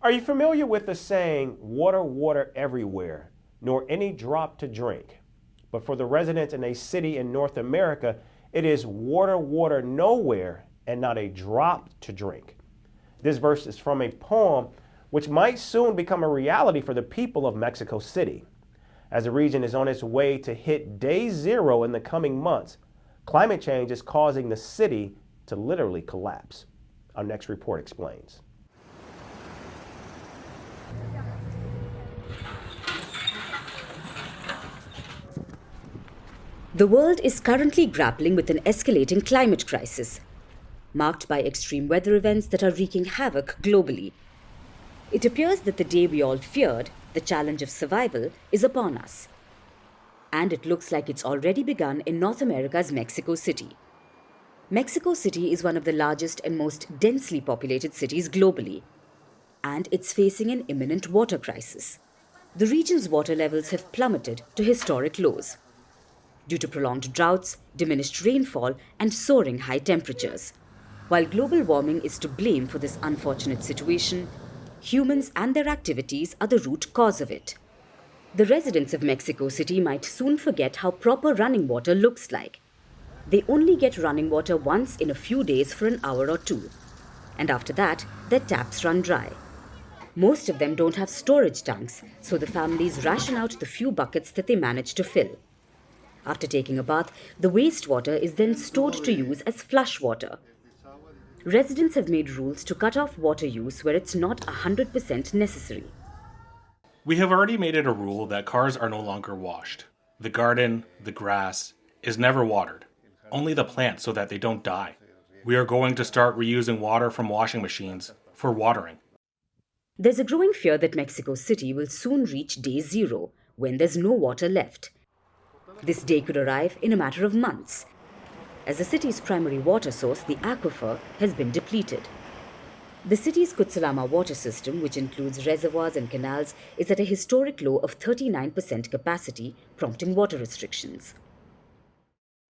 Are you familiar with the saying, water, water everywhere, nor any drop to drink? But for the residents in a city in North America, it is water, water nowhere, and not a drop to drink. This verse is from a poem which might soon become a reality for the people of Mexico City. As the region is on its way to hit day zero in the coming months, climate change is causing the city to literally collapse. Our next report explains. The world is currently grappling with an escalating climate crisis, marked by extreme weather events that are wreaking havoc globally. It appears that the day we all feared, the challenge of survival, is upon us. And it looks like it's already begun in North America's Mexico City. Mexico City is one of the largest and most densely populated cities globally, and it's facing an imminent water crisis. The region's water levels have plummeted to historic lows due to prolonged droughts, diminished rainfall, and soaring high temperatures. While global warming is to blame for this unfortunate situation, humans and their activities are the root cause of it. The residents of Mexico City might soon forget how proper running water looks like. They only get running water once in a few days for an hour or two, and after that, their taps run dry. Most of them don't have storage tanks, so the families ration out the few buckets that they manage to fill. After taking a bath, the wastewater is then stored to use as flush water. Residents have made rules to cut off water use where it's not 100% necessary. We have already made it a rule that cars are no longer washed. The garden, the grass, is never watered. Only the plants so that they don't die. We are going to start reusing water from washing machines for watering. There's a growing fear that Mexico City will soon reach day zero, when there's no water left. This day could arrive in a matter of months, as the city's primary water source, the aquifer, has been depleted. The city's Cutzalama water system, which includes reservoirs and canals, is at a historic low of 39% capacity, prompting water restrictions.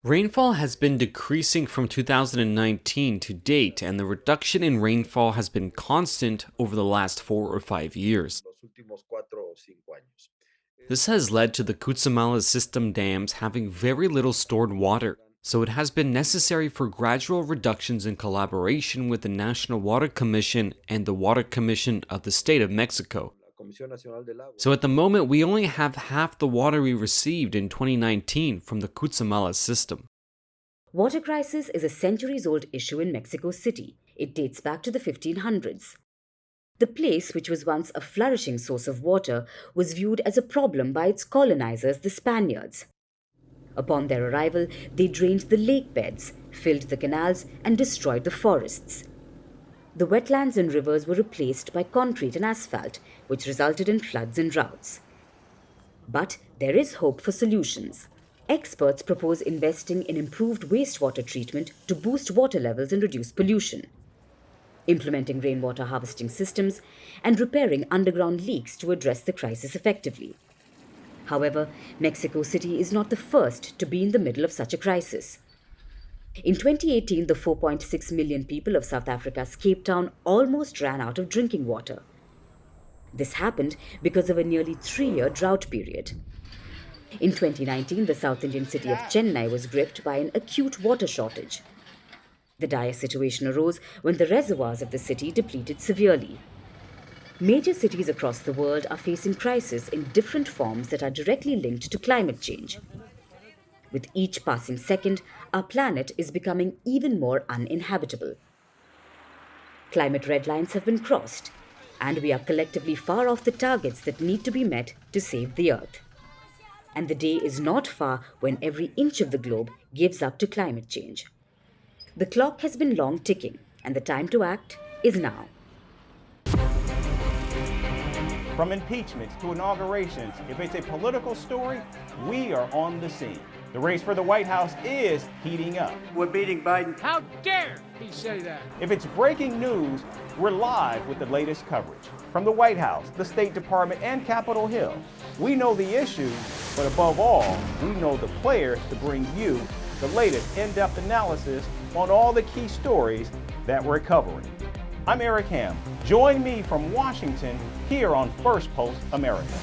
Rainfall has been decreasing from 2019 to date, and the reduction in rainfall has been constant over the last 4 or 5 years. This has led to the Cutzamala system dams having very little stored water, so it has been necessary for gradual reductions in collaboration with the National Water Commission and the Water Commission of the State of Mexico. So at the moment, we only have half the water we received in 2019 from the Cutzamala system. Water crisis is a centuries-old issue in Mexico City. It dates back to the 1500s. The place, which was once a flourishing source of water, was viewed as a problem by its colonizers, the Spaniards. Upon their arrival, they drained the lake beds, filled the canals, and destroyed the forests. The wetlands and rivers were replaced by concrete and asphalt, which resulted in floods and droughts. But there is hope for solutions. Experts propose investing in improved wastewater treatment to boost water levels and reduce pollution, implementing rainwater harvesting systems, and repairing underground leaks to address the crisis effectively. However, Mexico City is not the first to be in the middle of such a crisis. In 2018, the 4.6 million people of South Africa's Cape Town almost ran out of drinking water. This happened because of a nearly 3-year drought period. In 2019, the South Indian city of Chennai was gripped by an acute water shortage. The dire situation arose when the reservoirs of the city depleted severely. Major cities across the world are facing crises in different forms that are directly linked to climate change. With each passing second, our planet is becoming even more uninhabitable. Climate red lines have been crossed, and we are collectively far off the targets that need to be met to save the Earth. And the day is not far when every inch of the globe gives up to climate change. The clock has been long ticking, and the time to act is now. From impeachments to inaugurations, if it's a political story, we are on the scene. The race for the White House is heating up. We're beating Biden. How dare he say that? If it's breaking news, we're live with the latest coverage. From the White House, the State Department, and Capitol Hill, we know the issues, but above all, we know the players to bring you the latest in-depth analysis on all the key stories that we're covering. I'm Eric Ham. Join me from Washington here on First Post America.